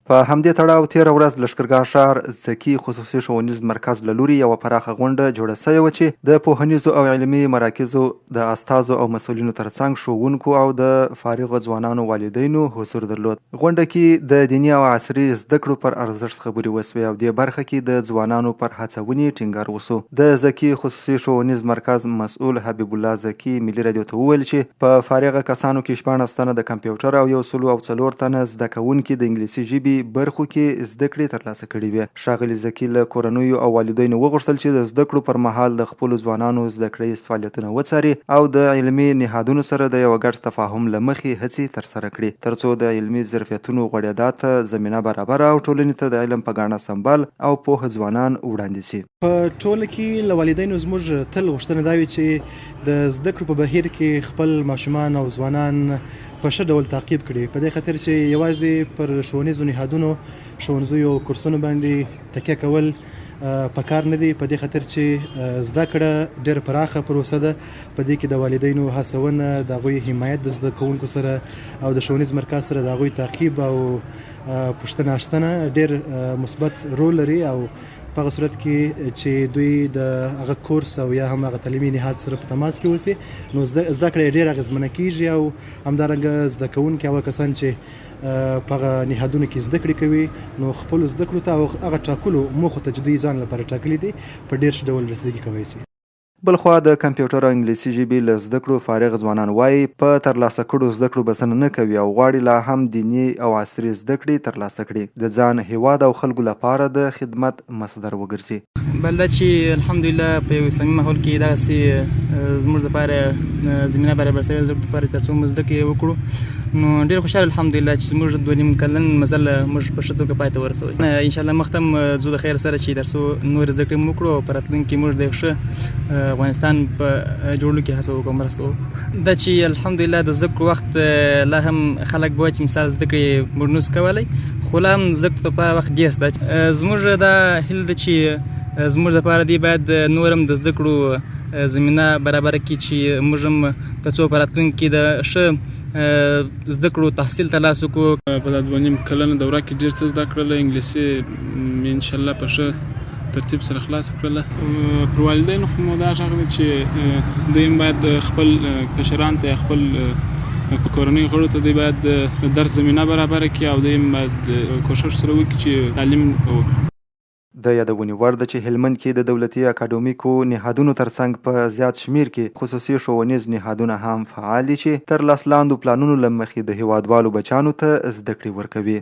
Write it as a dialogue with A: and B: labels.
A: په همدې تړاو تېره ورځ لښکرګاه ښار زکي خصوصي ښوونیز مرکز له لوري یوه پراخه غونډه جوړه سوې وه چې د پوهنیزو او علمي مراکزو د استازو او مسؤلینو ترڅنګ ښوونکو او د فارغو ځوانانو والدینو حضور درلود. غونډه کې د دیني او عصري زده کړو پر ارزښت خبرې وسوې او دې برخه کې د ځوانانو پر هڅونې ټینګار وسو. د زکي خصوصي ښوونیز مرکز مسؤل حبیب الله زکي ملي راډیو ته وویل چې په فارغه کسانو کې 14 تنه د کمپیوټر او 104 تنه زده کوونکي د انګلیسي ژبې برخو کې زده کړې ترلاسه کړې وې. ښاغلي زکي له کورنیو او والدینو وغوښتل چې د زده کړو پر مهال د خپلو ځوانانو زده کړیز فعالیتونه وڅاري او د علمي نهادونو سره د یوه ګډ تفاهم له مخې هڅې ترسره کړي ترڅو د علمي ظرفیتونو غوړېدا ته زمینه برابره او ټولنې ته د علم په ګاڼه سمبال او پوهه ځوانان وړاندې شي.
B: په ټوله کې له والدینو زموږ تل غوښتنه دا وي چې د زده کړو په بهیر کې خپل ماشومان او ځوانان په ښه ډول تعقیب کړي، په دې خاطر چې یوازې پر ښوونیزو نهادونو ښوونځیو او کورسونو باندې تکیه کول پکار نه دي، په دې خاطر چې زده کړه ډېره پراخه پروسه ده. په دې کې د والدینو هڅونه، د هغوی حمایت د زده کوونکو سره او د ښوونیز مرکز سره د هغوی تعقیب او پوښتنه اخیستنه ډېر مثبت رول لري او په هغه صورت کې چې دوی د هغه کورس او یا هم هغه تعلیمي نهاد سره په تماس کې اوسي نو زده کړه ډېره اغېزمنه کېږي او همدارنګه زده کوونکي هغه کسان چې په هغه نهادونو کې زده کړې کوي نو خپلو زده کړو ته او هغه ټاکلو موخو ته چې دوی ځان لپاره ټاکلي دي په ډېر ښه ډول رسیدګي کولی شي.
A: بلخوا د کمپیوټر او انګلیسي ژبې له زده کړو فارغ ځوانان وایي په ترلاسه کړو زده کړو بسنه نه کوي او غواړي لا هم دیني او عصري زده کړې ترلاسه کړي، د ځان، هیواد او خلکو لپاره د خدمت مصدر وګرځي.
C: بل دا چې الحمدلله په یو اسلامي ماحول کې دغسې زموږ لپاره زمینه برابر شوې د زده کړو لپاره ترڅو موږ زده کړې وکړو نو ډېر خوشحاله الحمدلله چې زموږ 2 نیم کلن مزل موږ په ښه توګه پای ته ورسوی. انشاءالله مخ ته هم ځو د خیر سره چې ترڅو نور زده کړې مو وکړو او په راتلونکي کې موږ د یو ښه افغانستان په جوړولو کې هڅه وکړو، مرسته وکړو. دا چې الحمدلله د زده کړو وخت لا هم خلک به وایي چې مثال زده کړې موږ نشو کولی، خو لا هم زده کړو لپاره وخت ډېر شته. زموږ دا هیله ده چې زموږ لپاره دی باید نور هم د زده کړو زمینه برابره کړي چې موږ هم ترڅو په راتلونکي کې د ښه زده کړو تحصیل ترلاسه کړو.
D: په دا 2 نیم کلنه دوره کې ډېر څه زده کړل، انګلیسي انشاءالله په ښه ترتیب سره خلاص کړله. پر والدینو خو مو دا غږ دی چې دوی هم باید خپل کشران ته خپل کورنۍ غړو ته دوی باید د درس زمینه برابره کړي او دوی هم باید کوشش سره وکړي چې تعلیم وکړي.
A: د یادونې وړ ده چې هلمند کې د دولتي اکاډمیکو نهادونو ترڅنګ په زیات شمیر کې خصوصي ښوونیز نهادونه هم فعال دي چې تر لاس لاندو پلانونو له مخې د هیوادوالو بچیانو ته زده کړې ورکوي.